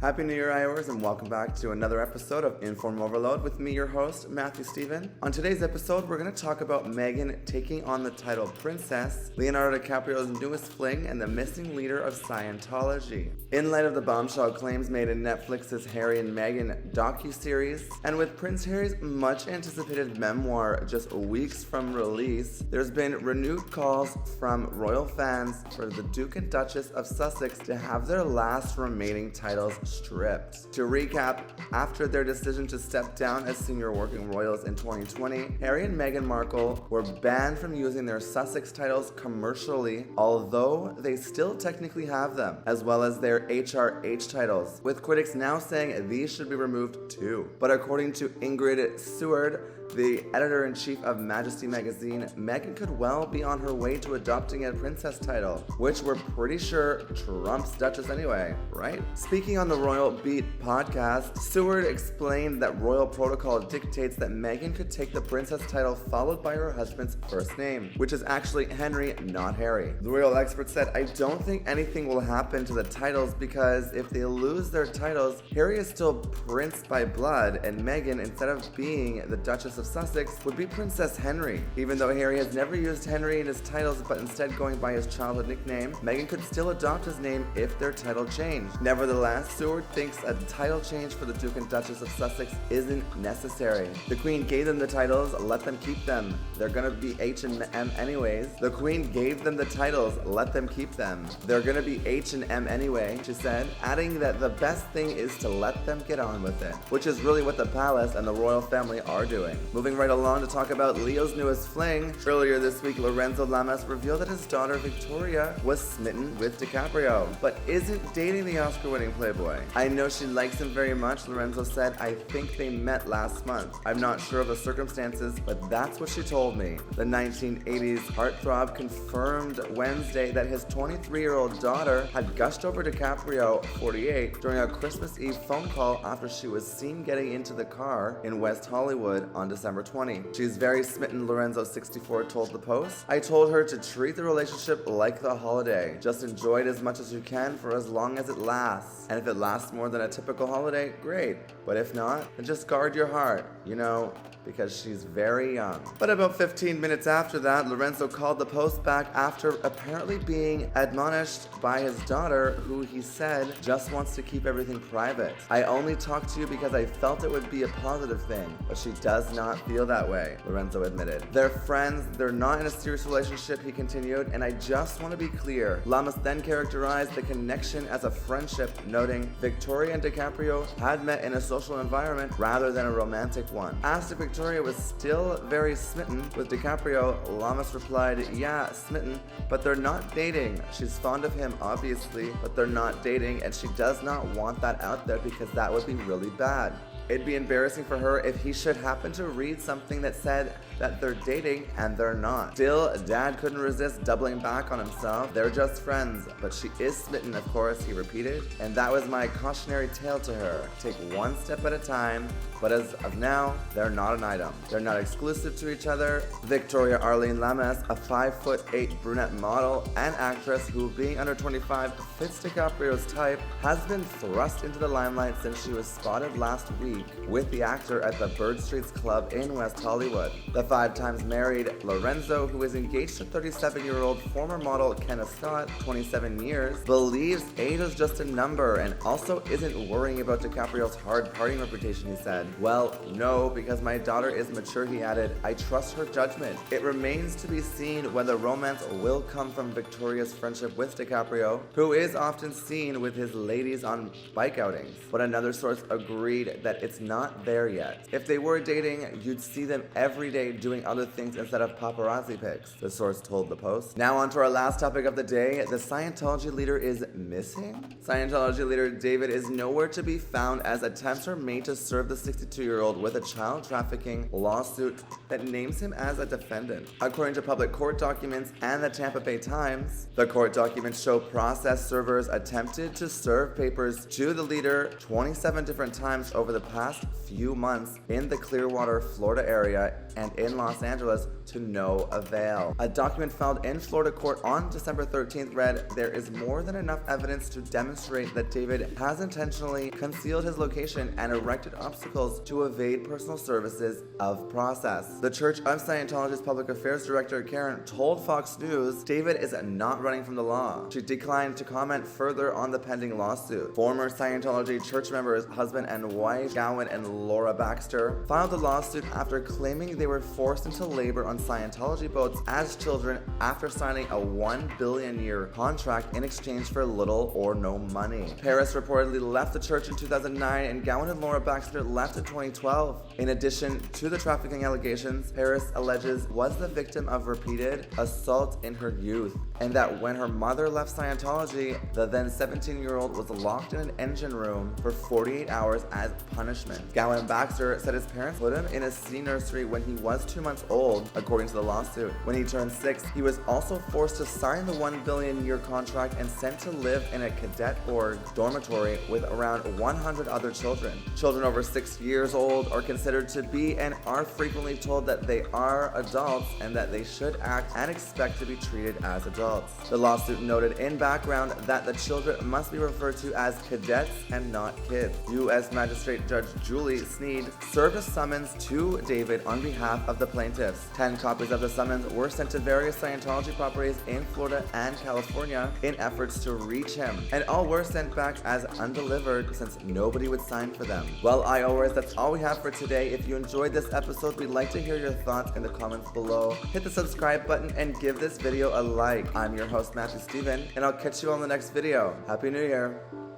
Happy New Year, Iowers, and welcome back to another episode of InformOverload with me, your host, Matthew Stephen. On today's episode, we're going to talk about Meghan taking on the title Princess, Leonardo DiCaprio's newest fling, and the missing leader of Scientology. In light of the bombshell claims made in Netflix's Harry and Meghan docuseries, and with Prince Harry's much-anticipated memoir just weeks from release, there's been renewed calls from royal fans for the Duke and Duchess of Sussex to have their last remaining titles stripped. To recap, after their decision to step down as senior working royals in 2020, Harry and Meghan Markle were banned from using their Sussex titles commercially, although they still technically have them, as well as their HRH titles, with critics now saying these should be removed too. But according to Ingrid Seward, the editor-in-chief of Majesty magazine, Meghan could well be on her way to adopting a princess title, which we're pretty sure trumps Duchess anyway, right? Speaking on the Royal Beat podcast, Seward explained that royal protocol dictates that Meghan could take the princess title followed by her husband's first name, which is actually Henry, not Harry. The royal expert said, "I don't think anything will happen to the titles because if they lose their titles, Harry is still prince by blood, and Meghan, instead of being the Duchess of Sussex, would be Princess Henry. Even though Harry has never used Henry in his titles but instead going by his childhood nickname, Meghan could still adopt his name if their title changed." Nevertheless, Seward thinks a title change for the Duke and Duchess of Sussex isn't necessary. The Queen gave them the titles, let them keep them. They're gonna be H&M anyways. The Queen gave them the titles, let them keep them. They're gonna be H&M anyway, she said, adding that the best thing is to let them get on with it, which is really what the palace and the royal family are doing. Moving right along to talk about Leo's newest fling. Earlier this week, Lorenzo Lamas revealed that his daughter Victoria was smitten with DiCaprio, but isn't dating the Oscar-winning playboy. "I know she likes him very much," Lorenzo said. "I think they met last month. I'm not sure of the circumstances, but that's what she told me." The 1980s heartthrob confirmed Wednesday that his 23-year-old daughter had gushed over DiCaprio, 48, during a Christmas Eve phone call after she was seen getting into the car in West Hollywood on December 20. "She's very smitten," Lorenzo, 64, told the Post. "I told her to treat the relationship like the holiday. Just enjoy it as much as you can for as long as it lasts. And if it lasts more than a typical holiday, great. But if not, then just guard your heart, because she's very young." But about 15 minutes after that, Lorenzo called the Post back after apparently being admonished by his daughter, who he said just wants to keep everything private. "I only talked to you because I felt it would be a positive thing, but she does not feel that way," Lorenzo admitted. "They're friends, they're not in a serious relationship," he continued, "and I just want to be clear." Lamas then characterized the connection as a friendship, noting Victoria and DiCaprio had met in a social environment rather than a romantic one. Asked if Victoria was still very smitten with DiCaprio, Lamas replied, "Yeah, smitten, but they're not dating. She's fond of him, obviously, but they're not dating, and she does not want that out there because that would be really bad. It'd be embarrassing for her if he should happen to read something that said that they're dating and they're not." Still, Dad couldn't resist doubling back on himself. "They're just friends, but she is smitten, of course," he repeated. "And that was my cautionary tale to her. Take one step at a time, but as of now, they're not an item. They're not exclusive to each other." Victoria Arlene Lamas, a 5'8" brunette model and actress who, being under 25, fits DiCaprio's type, has been thrust into the limelight since she was spotted last week with the actor at the Bird Streets Club in West Hollywood. The 5 times married Lorenzo, who is engaged to 37-year-old former model Kenna Scott, 27 years, believes age is just a number and also isn't worrying about DiCaprio's hard partying reputation, he said. "Well, no, because my daughter is mature," he added. "I trust her judgment. It remains to be seen whether romance will come from Victoria's friendship with DiCaprio, who is often seen with his ladies on bike outings." But another source agreed that it's not there yet. "If they were dating, you'd see them every day doing other things instead of paparazzi pics," the source told the Post. Now on to our last topic of the day. The Scientology leader is missing? Scientology leader David is nowhere to be found as attempts are made to serve the 62-year-old with a child trafficking lawsuit that names him as a defendant. According to public court documents and the Tampa Bay Times, the court documents show process servers attempted to serve papers to the leader 27 different times over the past few months in the Clearwater, Florida area and in in Los Angeles to no avail. A document filed in Florida court on December 13th read, "There is more than enough evidence to demonstrate that David has intentionally concealed his location and erected obstacles to evade personal services of process." The Church of Scientology's public affairs director, Karen, told Fox News David is not running from the law. She declined to comment further on the pending lawsuit. Former Scientology church members, husband and wife, Gowan and Laura Baxter, filed the lawsuit after claiming they were forced into labor on Scientology boats as children after signing a $1 billion-year contract in exchange for little or no money. Paris reportedly left the church in 2009, and Gowan and Laura Baxter left in 2012. In addition to the trafficking allegations, Paris alleges was the victim of repeated assault in her youth, and that when her mother left Scientology, the then 17-year-old was locked in an engine room for 48 hours as punishment. Gowan Baxter said his parents put him in a sea nursery when he was 2 months old, according to the lawsuit. When he turned 6, he was also forced to sign the $1 billion-year contract and sent to live in a cadet org dormitory with around 100 other children. Children over 6 years old are considered to be and are frequently told that they are adults and that they should act and expect to be treated as adults. The lawsuit noted in background that the children must be referred to as cadets and not kids. U.S. Magistrate Judge Julie Sneed served a summons to David on behalf of the plaintiffs. 10 copies of the summons were sent to various Scientology properties in Florida and California in efforts to reach him, and all were sent back as undelivered since nobody would sign for them. Well, IOers, that's all we have for today. If you enjoyed this episode, we'd like to hear your thoughts in the comments below. Hit the subscribe button and give this video a like. I'm your host, Matthew Steven, and I'll catch you on the next video. Happy New Year!